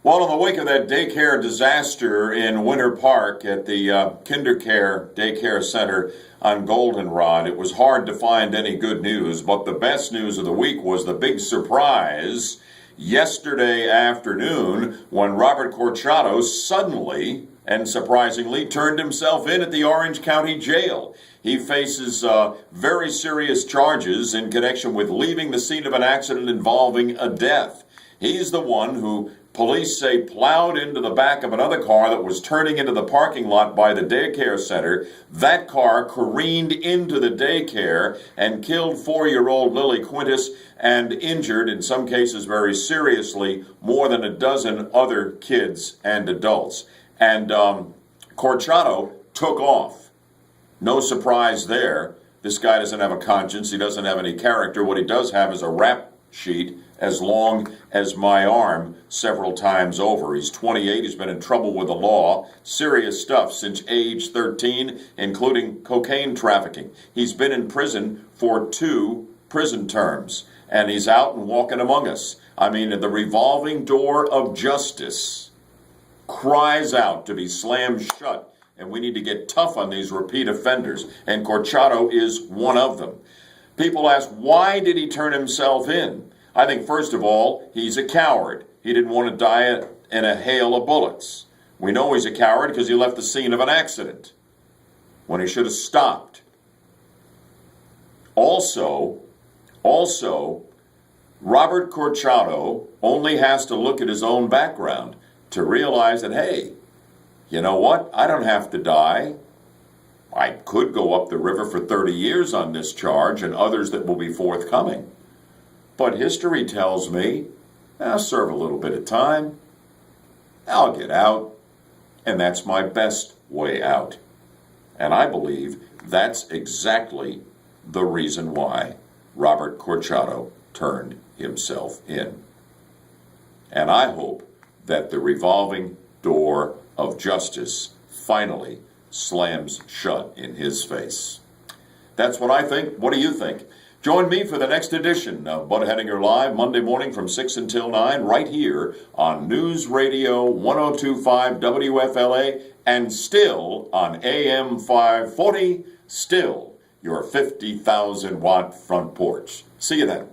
Well, in the wake of that daycare disaster in Winter Park at the KinderCare Daycare Center on Goldenrod, it was hard to find any good news, but the best news of the week was the big surprise yesterday afternoon when Robert Corchado suddenly and surprisingly turned himself in at the Orange County Jail. He faces very serious charges in connection with leaving the scene of an accident involving a death. He's the one who police say plowed into the back of another car that was turning into the parking lot by the daycare center. That car careened into the daycare and killed 4-year-old Lily Quintus and injured, in some cases very seriously, more than a dozen other kids and adults. And Corchado took off. No surprise there. This guy doesn't have a conscience. He doesn't have any character. What he does have is a rap sheet as long as my arm several times over. He's 28. He's been in trouble with the law. Serious stuff since age 13, including cocaine trafficking. He's been in prison for 2 prison terms, and he's out and walking among us. I mean, the revolving door of justice cries out to be slammed shut, and we need to get tough on these repeat offenders, and Corchado is one of them. People ask, why did he turn himself in? I think, first of all, he's a coward. He didn't want to die in a hail of bullets. We know he's a coward because he left the scene of an accident when he should have stopped. Also, Robert Corchado only has to look at his own background to realize that, hey, you know what? I don't have to die. I could go up the river for 30 years on this charge and others that will be forthcoming. But history tells me, I'll serve a little bit of time, I'll get out, and that's my best way out. And I believe that's exactly the reason why Robert Corchado turned himself in. And I hope that the revolving door of justice finally slams shut in his face. That's what I think. What do you think? Join me for the next edition of Bud Hedinger Live, Monday morning from 6 until 9, right here on News Radio 102.5 WFLA, and still on AM 540, still your 50,000-watt front porch. See you then.